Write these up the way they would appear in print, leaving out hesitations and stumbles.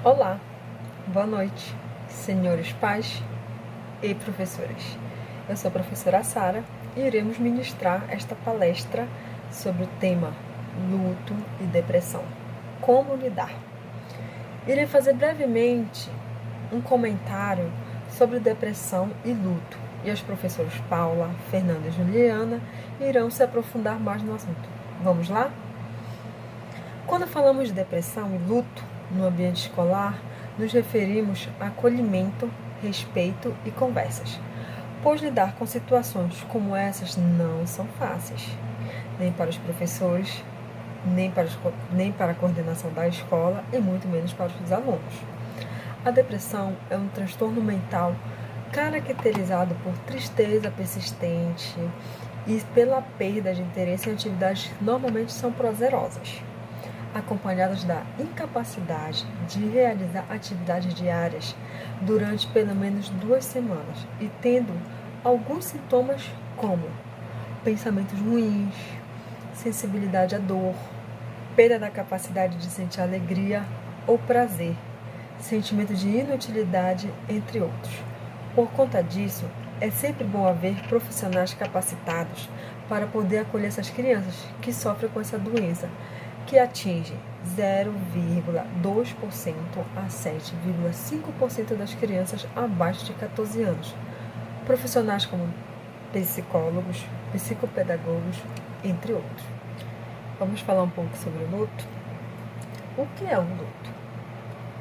Olá, boa noite, senhores pais e professores. Eu sou a professora Sara e iremos ministrar esta palestra sobre o tema luto e depressão. Como lidar? Irei fazer brevemente um comentário sobre depressão e luto, e as professoras Paula, Fernanda e Juliana irão se aprofundar mais no assunto. Vamos lá? Quando falamos de depressão e luto no ambiente escolar, nos referimos a acolhimento, respeito e conversas, pois lidar com situações como essas não são fáceis, nem para os professores, nem para a coordenação da escola e muito menos para os alunos. A depressão é um transtorno mental caracterizado por tristeza persistente e pela perda de interesse em atividades que normalmente são prazerosas, acompanhadas da incapacidade de realizar atividades diárias durante pelo menos 2 semanas e tendo alguns sintomas como pensamentos ruins, sensibilidade à dor, perda da capacidade de sentir alegria ou prazer, sentimento de inutilidade, entre outros. Por conta disso, é sempre bom haver profissionais capacitados para poder acolher essas crianças que sofrem com essa doença, que atinge 0,2% a 7,5% das crianças abaixo de 14 anos. Profissionais como psicólogos, psicopedagogos, entre outros. Vamos falar um pouco sobre o luto? O que é o luto?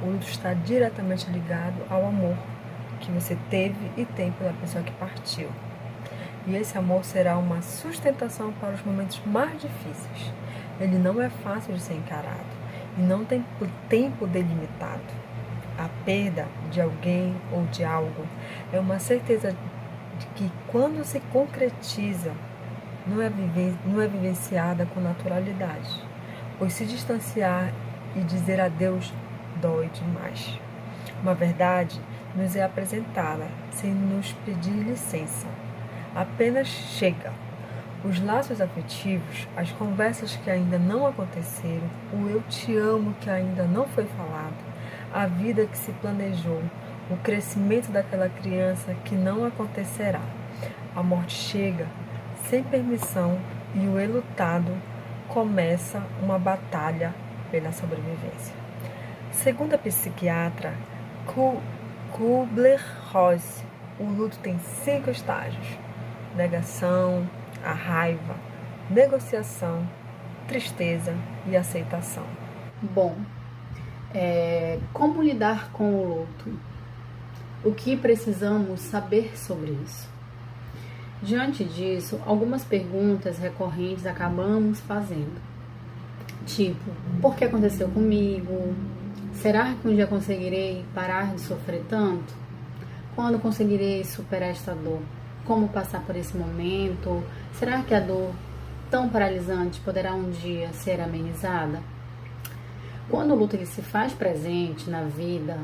O luto está diretamente ligado ao amor que você teve e tem pela pessoa que partiu. E esse amor será uma sustentação para os momentos mais difíceis. Ele não é fácil de ser encarado e não tem tempo delimitado. A perda de alguém ou de algo é uma certeza de que, quando se concretiza, não é vivenciada com naturalidade, pois se distanciar e dizer adeus dói demais. Uma verdade nos é apresentada sem nos pedir licença. Apenas chega. Os laços afetivos, as conversas que ainda não aconteceram, o eu te amo que ainda não foi falado, a vida que se planejou, o crescimento daquela criança que não acontecerá. A morte chega sem permissão e o enlutado começa uma batalha pela sobrevivência. Segundo a psiquiatra Kubler-Ross, o luto tem 5 estágios: negação, a raiva, negociação, tristeza e aceitação. Bom, como lidar com o luto? O que precisamos saber sobre isso? Diante disso, algumas perguntas recorrentes acabamos fazendo. Tipo, por que aconteceu comigo? Será que um dia conseguirei parar de sofrer tanto? Quando conseguirei superar esta dor? Como passar por esse momento? Será que a dor tão paralisante poderá um dia ser amenizada? Quando o luto ele se faz presente na vida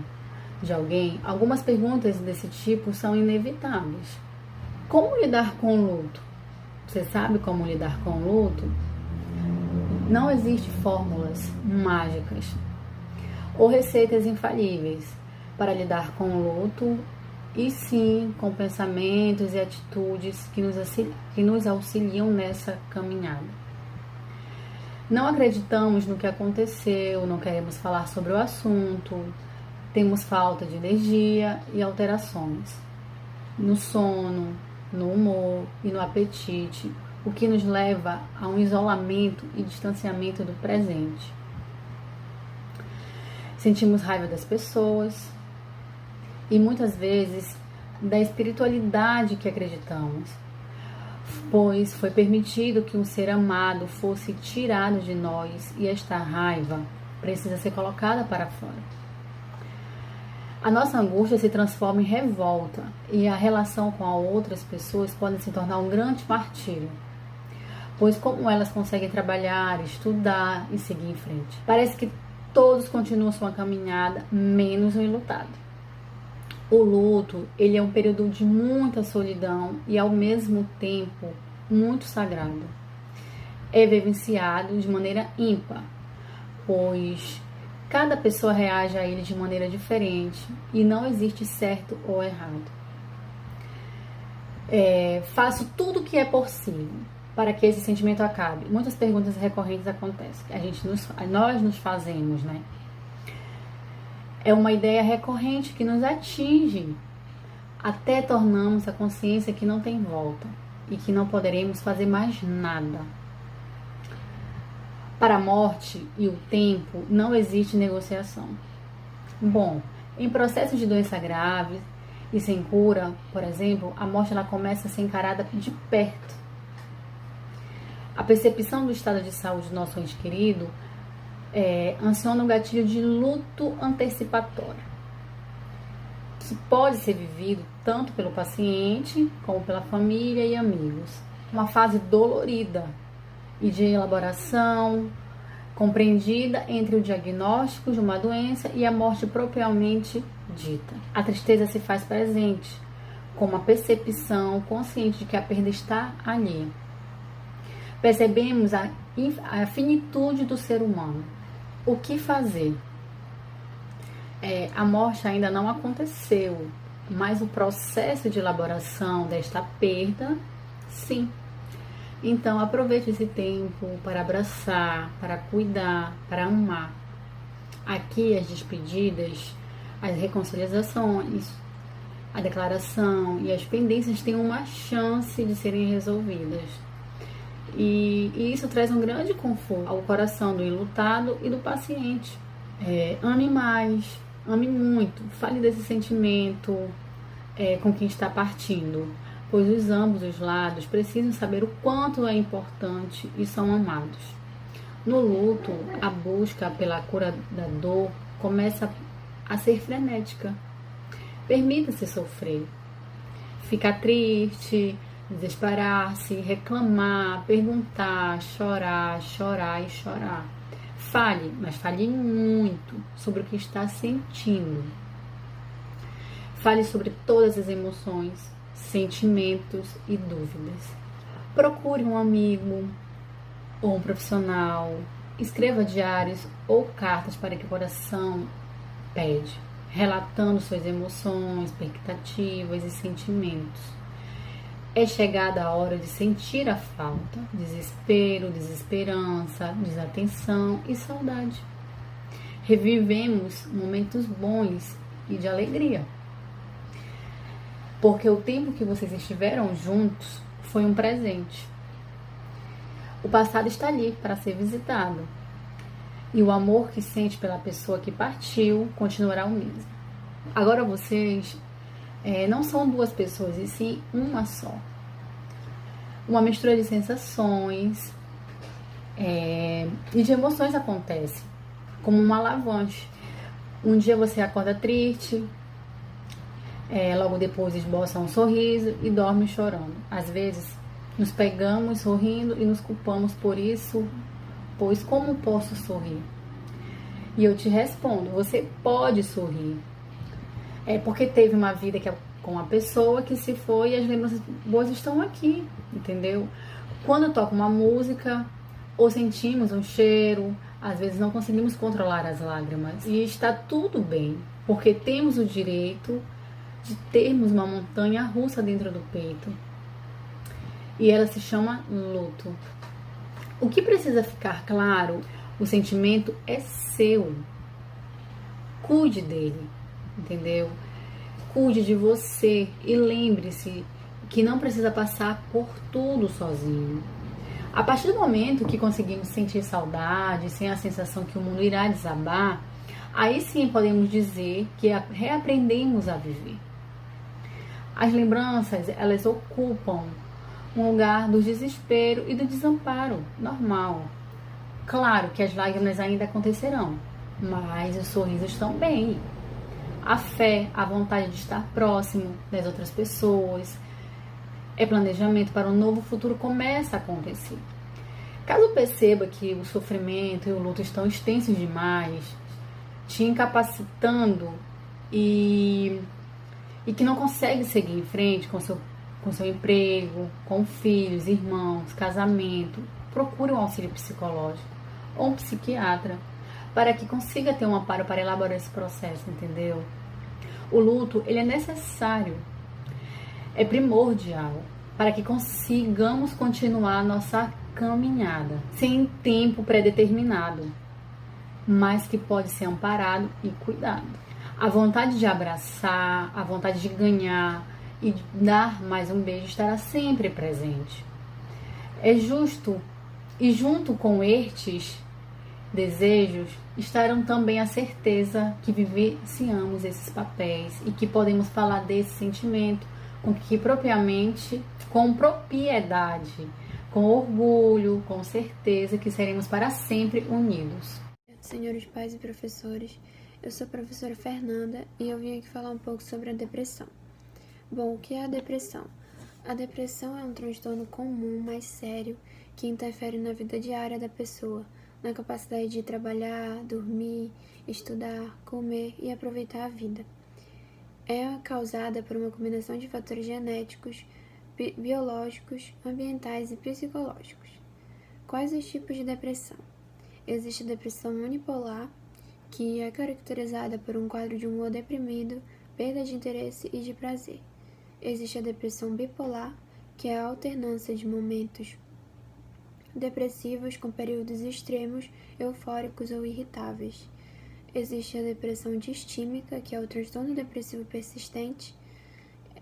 de alguém, algumas perguntas desse tipo são inevitáveis. Como lidar com o luto? Você sabe como lidar com o luto? Não existem fórmulas mágicas ou receitas infalíveis para lidar com o luto, e sim com pensamentos e atitudes que nos auxiliam nessa caminhada. Não acreditamos no que aconteceu, não queremos falar sobre o assunto, temos falta de energia e alterações no sono, no humor e no apetite, o que nos leva a um isolamento e distanciamento do presente. Sentimos raiva das pessoas e muitas vezes da espiritualidade que acreditamos, pois foi permitido que um ser amado fosse tirado de nós e esta raiva precisa ser colocada para fora. A nossa angústia se transforma em revolta e a relação com outras pessoas pode se tornar um grande martírio, pois como elas conseguem trabalhar, estudar e seguir em frente? Parece que todos continuam sua caminhada, menos o enlutado. O luto, ele é um período de muita solidão e ao mesmo tempo muito sagrado. É vivenciado de maneira ímpar, pois Cada pessoa reage a ele de maneira diferente e não existe certo ou errado. Faço tudo o que é possível para que esse sentimento acabe. Muitas perguntas recorrentes acontecem, nós nos fazemos, né? É uma ideia recorrente que nos atinge, até tornamos a consciência que não tem volta e que não poderemos fazer mais nada. Para a morte e o tempo não existe negociação. Bom, em processos de doença grave e sem cura, por exemplo, a morte ela começa a ser encarada de perto. A percepção do estado de saúde do nosso ente querido aciona um gatilho de luto antecipatório, que pode ser vivido tanto pelo paciente como pela família e amigos. Uma fase dolorida e de elaboração, compreendida entre o diagnóstico de uma doença e a morte propriamente dita. A tristeza se faz presente, com uma percepção consciente de que a perda está ali. Percebemos a finitude do ser humano. O que fazer? A morte ainda não aconteceu, mas o processo de elaboração desta perda, sim. Então, aproveite esse tempo para abraçar, para cuidar, para amar. Aqui, as despedidas, as reconciliações, a declaração e as pendências têm uma chance de serem resolvidas. E isso traz um grande conforto ao coração do enlutado e do paciente. Ame mais, ame muito, fale desse sentimento com quem está partindo, pois ambos os lados precisam saber o quanto é importante e são amados. No luto, a busca pela cura da dor começa a ser frenética. Permita-se sofrer, ficar triste, desesperar-se, reclamar, perguntar, chorar e chorar. Fale, mas fale muito sobre o que está sentindo. Fale sobre todas as emoções, sentimentos e dúvidas. Procure um amigo ou um profissional. Escreva diários ou cartas para que o coração pede, relatando suas emoções, expectativas e sentimentos. É chegada a hora de sentir a falta, desespero, desesperança, desatenção e saudade. Revivemos momentos bons e de alegria. Porque o tempo que vocês estiveram juntos foi um presente. O passado está ali para ser visitado. E o amor que sente pela pessoa que partiu continuará o mesmo. Agora vocês não são duas pessoas, e sim uma só. Uma mistura de sensações e de emoções acontece, como uma alavanche. Um dia você acorda triste, logo depois esboça um sorriso e dorme chorando. Às vezes nos pegamos sorrindo e nos culpamos por isso, pois como posso sorrir? E eu te respondo, você pode sorrir. Porque teve uma vida com a pessoa que se foi e as lembranças boas estão aqui, entendeu? Quando toca uma música ou sentimos um cheiro, às vezes não conseguimos controlar as lágrimas. E está tudo bem, porque temos o direito de termos uma montanha russa dentro do peito. E ela se chama luto. O que precisa ficar claro, o sentimento é seu. Cuide dele, entendeu? Cuide de você e lembre-se que não precisa passar por tudo sozinho. A partir do momento que conseguimos sentir saudade, sem a sensação que o mundo irá desabar, aí sim podemos dizer que reaprendemos a viver. As lembranças, elas ocupam um lugar do desespero e do desamparo normal. Claro que as lágrimas ainda acontecerão, mas os sorrisos também. A fé, a vontade de estar próximo das outras pessoas, planejamento para um novo futuro começa a acontecer. Caso perceba que o sofrimento e o luto estão extensos demais, te incapacitando e que não consegue seguir em frente com seu emprego, com filhos, irmãos, casamento, procure um auxílio psicológico ou um psiquiatra para que consiga ter um amparo para elaborar esse processo, entendeu? O luto, ele é necessário, é primordial para que consigamos continuar a nossa caminhada, sem tempo pré-determinado, mas que pode ser amparado e cuidado. A vontade de abraçar, a vontade de ganhar e de dar mais um beijo estará sempre presente. É justo, e junto com estes desejos, estarão também a certeza que vivenciamos esses papéis e que podemos falar desse sentimento com propriedade, com orgulho, com certeza que seremos para sempre unidos. Senhores pais e professores, eu sou a professora Fernanda e eu vim aqui falar um pouco sobre a depressão. Bom, o que é a depressão? A depressão é um transtorno comum, mais sério, que interfere na vida diária da pessoa, na capacidade de trabalhar, dormir, estudar, comer e aproveitar a vida. É causada por uma combinação de fatores genéticos, biológicos, ambientais e psicológicos. Quais os tipos de depressão? Existe a depressão unipolar, que é caracterizada por um quadro de humor deprimido, perda de interesse e de prazer. Existe a depressão bipolar, que é a alternância de momentos depressivos com períodos extremos, eufóricos ou irritáveis. Existe a depressão distímica, que é o transtorno depressivo persistente.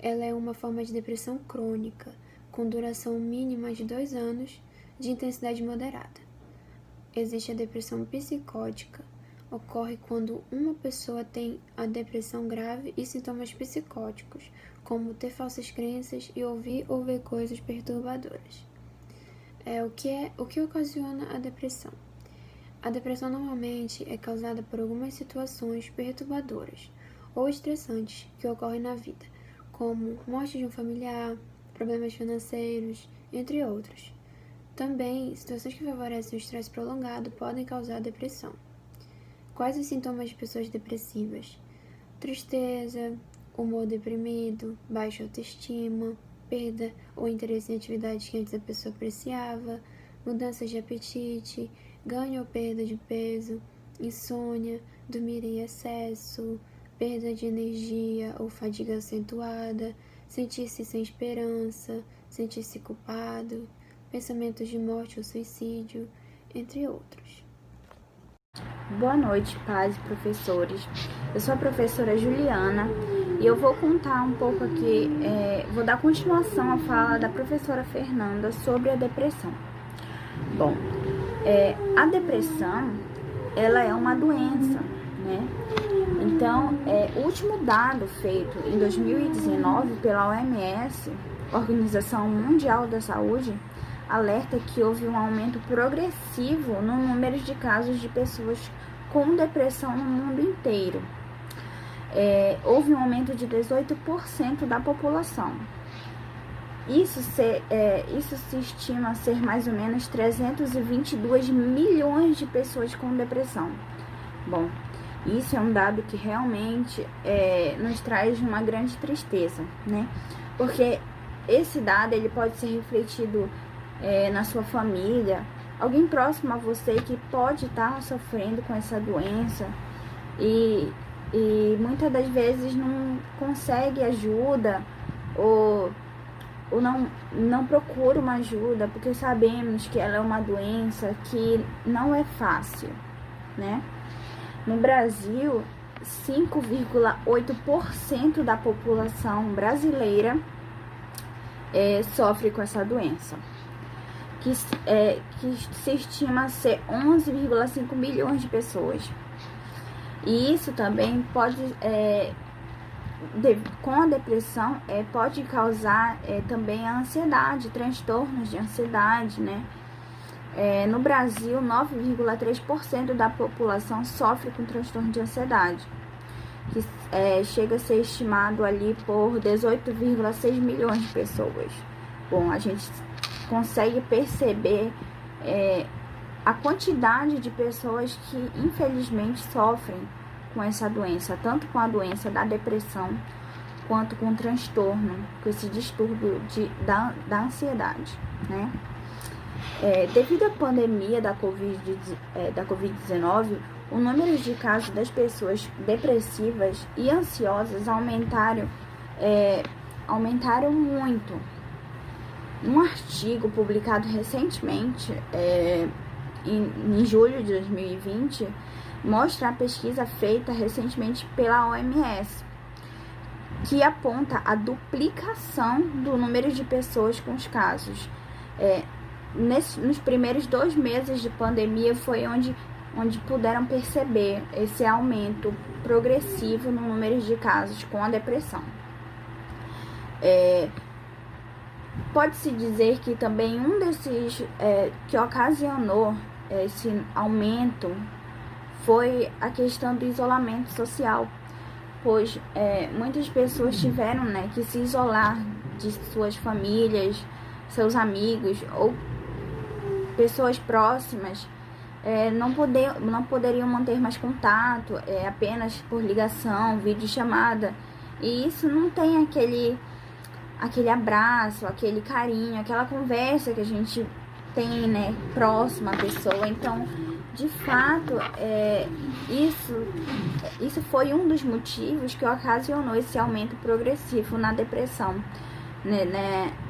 Ela é uma forma de depressão crônica, com duração mínima de 2 anos, de intensidade moderada. Existe a depressão psicótica. Ocorre quando uma pessoa tem a depressão grave e sintomas psicóticos, como ter falsas crenças e ouvir ou ver coisas perturbadoras. O que ocasiona a depressão? A depressão normalmente é causada por algumas situações perturbadoras ou estressantes que ocorrem na vida, como morte de um familiar, problemas financeiros, entre outros. Também, situações que favorecem o estresse prolongado podem causar depressão. Quais os sintomas de pessoas depressivas? Tristeza, humor deprimido, baixa autoestima, perda ou interesse em atividades que antes a pessoa apreciava, mudanças de apetite, ganho ou perda de peso, insônia, dormir em excesso, perda de energia ou fadiga acentuada, sentir-se sem esperança, sentir-se culpado, pensamentos de morte ou suicídio, entre outros. Boa noite, pais e professores. Eu sou a professora Juliana e eu vou contar um pouco aqui, vou dar continuação à fala da professora Fernanda sobre a depressão. Bom, a depressão, ela é uma doença, né? Então, o último dado feito em 2019 pela OMS, Organização Mundial da Saúde, alerta que houve um aumento progressivo no número de casos de pessoas com depressão no mundo inteiro. Houve um aumento de 18% da população. Isso se estima ser mais ou menos 322 milhões de pessoas com depressão. Bom, isso é um dado que realmente nos traz uma grande tristeza, né? Porque esse dado ele pode ser refletido na sua família, alguém próximo a você que pode estar sofrendo com essa doença e muitas das vezes não consegue ajuda ou não procura uma ajuda, porque sabemos que ela é uma doença que não é fácil, né? No Brasil, 5,8% da população brasileira sofre com essa doença, que se estima ser 11,5 milhões de pessoas. E isso também pode, com a depressão, pode causar também a ansiedade, transtornos de ansiedade, né? No Brasil, 9,3% da população sofre com transtorno de ansiedade, que chega a ser estimado ali por 18,6 milhões de pessoas. Bom, a gente consegue perceber a quantidade de pessoas que infelizmente sofrem com essa doença, tanto com a doença da depressão quanto com o transtorno, com esse distúrbio da ansiedade, né? Devido à pandemia da Covid-19, o número de casos das pessoas depressivas e ansiosas aumentaram muito. Um artigo publicado recentemente, em julho de 2020, mostra a pesquisa feita recentemente pela OMS, que aponta a duplicação do número de pessoas com os casos. Nos primeiros 2 meses de pandemia foi onde puderam perceber esse aumento progressivo no número de casos com a depressão. Pode-se dizer que também um desses que ocasionou esse aumento foi a questão do isolamento social, pois muitas pessoas tiveram, que se isolar de suas famílias, seus amigos ou pessoas próximas, não poderiam manter mais contato, apenas por ligação, videochamada, e isso não tem aquele abraço, aquele carinho, aquela conversa que a gente tem, próxima à pessoa. Então, de fato, isso foi um dos motivos que ocasionou esse aumento progressivo na depressão,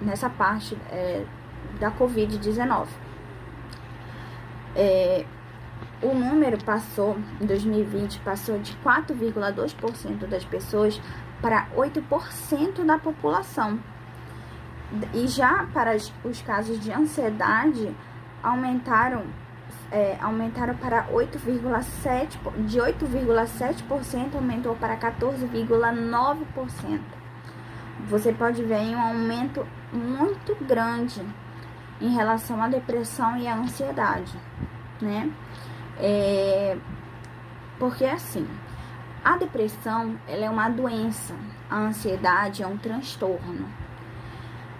nessa parte da Covid-19. O número em 2020, passou de 4,2% das pessoas para 8% da população. E já para os casos de ansiedade, aumentaram para 8,7%, de 8,7% aumentou para 14,9%. Você pode ver aí um aumento muito grande em relação à depressão e à ansiedade, porque assim, a depressão, ela é uma doença, a ansiedade é um transtorno.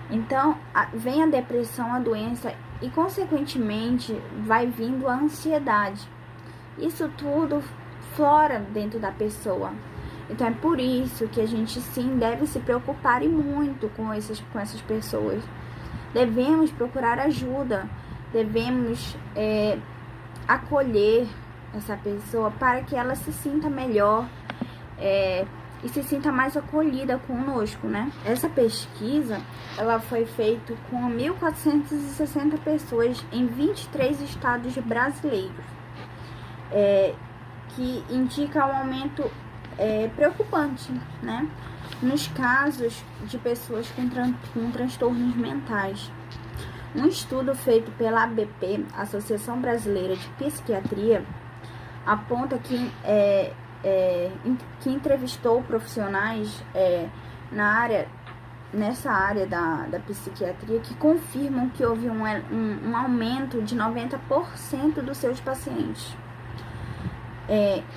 Então, vem a depressão, a doença, e consequentemente vai vindo a ansiedade. Isso tudo flora dentro da pessoa. Então é por isso que a gente sim deve se preocupar e muito com essas pessoas. Devemos procurar ajuda, devemos acolher essa pessoa para que ela se sinta melhor e se sinta mais acolhida conosco, Essa pesquisa, ela foi feita com 1.460 pessoas em 23 estados brasileiros, que indica um aumento preocupante, nos casos de pessoas com transtornos mentais. Um estudo feito pela ABP, Associação Brasileira de Psiquiatria, aponta que entrevistou profissionais nessa área da psiquiatria, que confirmam que houve um aumento de 90% dos seus pacientes.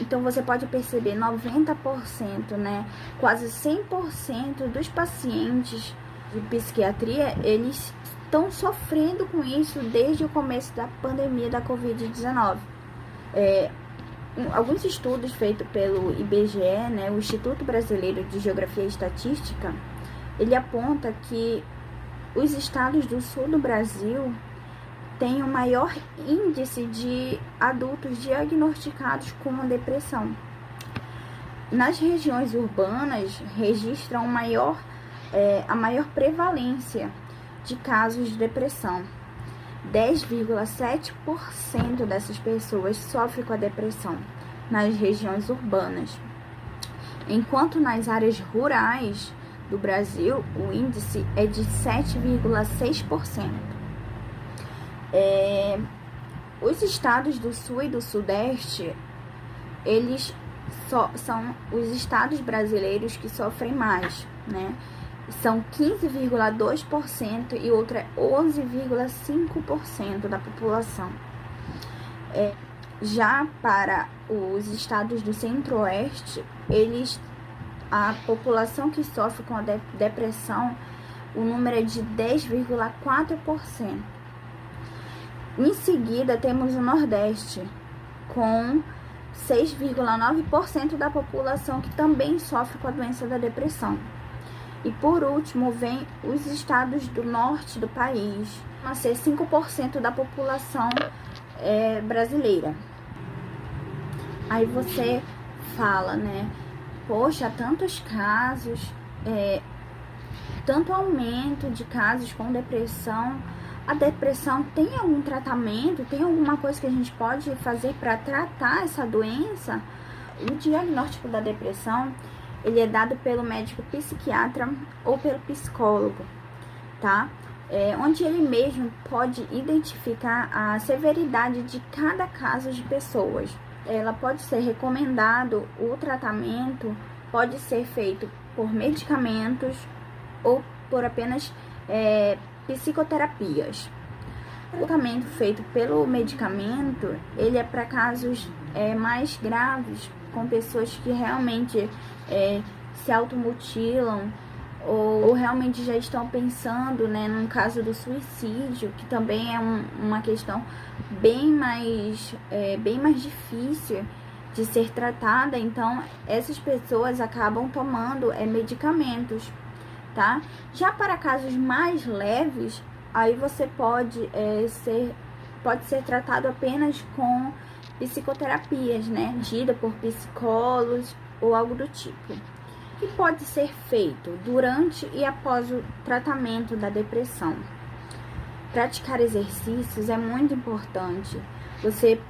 Então você pode perceber, 90%, quase 100% dos pacientes de psiquiatria, eles estão sofrendo com isso desde o começo da pandemia da Covid-19. Alguns estudos feitos pelo IBGE, o Instituto Brasileiro de Geografia e Estatística, ele aponta que os estados do sul do Brasil têm o maior índice de adultos diagnosticados com a depressão. Nas regiões urbanas, registram a maior prevalência de casos de depressão. 10,7% dessas pessoas sofrem com a depressão nas regiões urbanas, enquanto nas áreas rurais do Brasil o índice é de 7,6%. Os estados do Sul e do Sudeste, eles são os estados brasileiros que sofrem mais, São 15,2% e outra é 11,5% da população. Já para os estados do Centro-Oeste, a população que sofre com a depressão, o número é de 10,4%. Em seguida, temos o Nordeste, com 6,9% da população que também sofre com a doença da depressão. E por último, vem os estados do norte do país, a ser 5% da população brasileira. Aí você fala, né? Poxa, tantos casos, tanto aumento de casos com depressão. A depressão tem algum tratamento? Tem alguma coisa que a gente pode fazer para tratar essa doença? O diagnóstico da depressão, ele é dado pelo médico psiquiatra ou pelo psicólogo, tá? Onde ele mesmo pode identificar a severidade de cada caso de pessoas. Ela pode ser recomendado, o tratamento pode ser feito por medicamentos ou por apenas psicoterapias. O tratamento feito pelo medicamento, ele é para casos mais graves, com pessoas que realmente se automutilam ou realmente já estão pensando, né, num caso do suicídio, que também é uma questão bem mais difícil de ser tratada. Então, essas pessoas acabam tomando medicamentos, tá? Já para casos mais leves, aí você pode ser tratado apenas com psicoterapias, né, dita por psicólogos ou algo do tipo. Que pode ser feito durante e após o tratamento da depressão. Praticar exercícios é muito importante. Você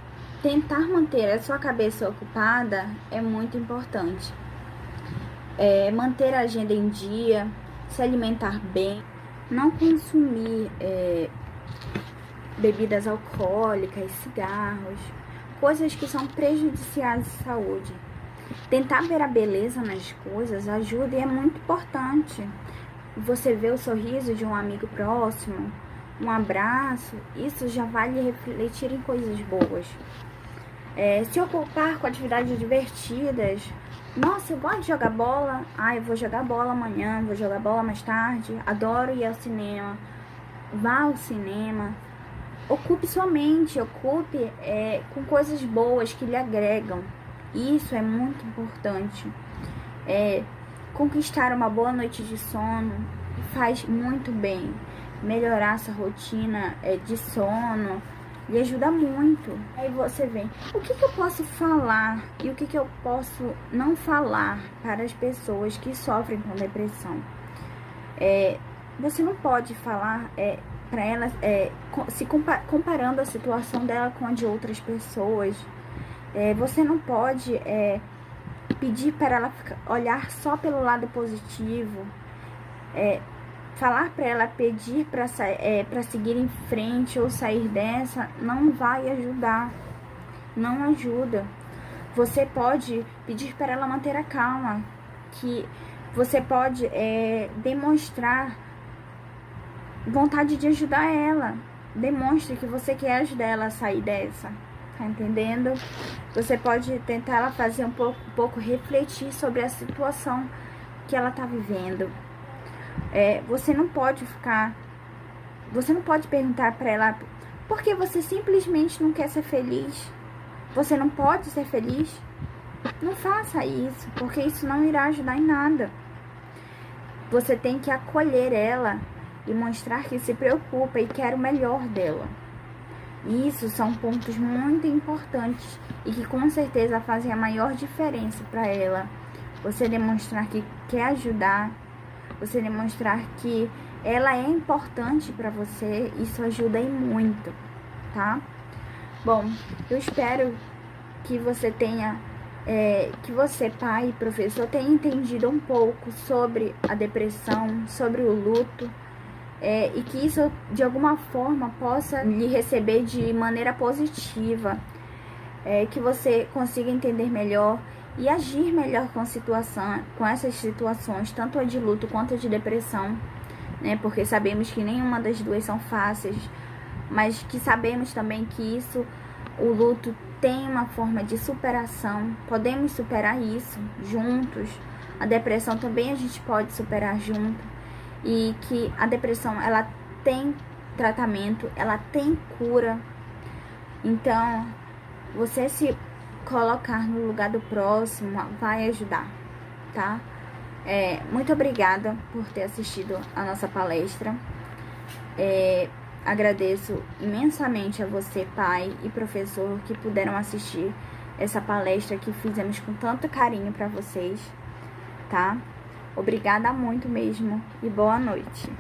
tentar manter a sua cabeça ocupada é muito importante. Manter a agenda em dia, se alimentar bem, não consumir bebidas alcoólicas, cigarros, coisas que são prejudiciais à saúde. Tentar ver a beleza nas coisas ajuda e é muito importante. Você vê o sorriso de um amigo próximo, um abraço, isso já vai lhe refletir em coisas boas. Se ocupar com atividades divertidas. Nossa, eu gosto de jogar bola. Eu vou jogar bola amanhã, vou jogar bola mais tarde. Adoro ir ao cinema. Vá ao cinema. Ocupe sua mente, ocupe com coisas boas que lhe agregam. Isso é muito importante. Conquistar uma boa noite de sono faz muito bem. Melhorar essa rotina de sono lhe ajuda muito. Aí você vê, o que eu posso falar e o que eu posso não falar para as pessoas que sofrem com depressão? Você não pode falar para elas, comparando a situação dela com a de outras pessoas. Você não pode pedir para ela olhar só pelo lado positivo, falar para ela, pedir para seguir em frente ou sair dessa, não vai ajudar, não ajuda. Você pode pedir para ela manter a calma, que você pode demonstrar vontade de ajudar ela, demonstre que você quer ajudar ela a sair dessa. Tá entendendo? Você pode tentar ela fazer um pouco refletir sobre a situação que ela tá vivendo. Você não pode perguntar para ela por que você simplesmente não quer ser feliz. Você não pode ser feliz? Não faça isso, porque isso não irá ajudar em nada. Você tem que acolher ela e mostrar que se preocupa e quer o melhor dela. Isso são pontos muito importantes e que com certeza fazem a maior diferença para ela. Você demonstrar que quer ajudar, você demonstrar que ela é importante para você, isso ajuda e muito, tá? Bom, eu espero que você tenha, que você, pai e professor, tenha entendido um pouco sobre a depressão, sobre o luto, e que isso de alguma forma possa lhe receber de maneira positiva, que você consiga entender melhor e agir melhor com essas situações, tanto a de luto quanto a de depressão, né? Porque sabemos que nenhuma das duas são fáceis, mas que sabemos também que o luto tem uma forma de superação, podemos superar isso juntos. A depressão também a gente pode superar junto. E que a depressão, ela tem tratamento, ela tem cura. Então, você se colocar no lugar do próximo vai ajudar, tá? Muito obrigada por ter assistido a nossa palestra. Agradeço imensamente a você, pai e professor, que puderam assistir essa palestra que fizemos com tanto carinho para vocês, tá? Obrigada muito mesmo e boa noite.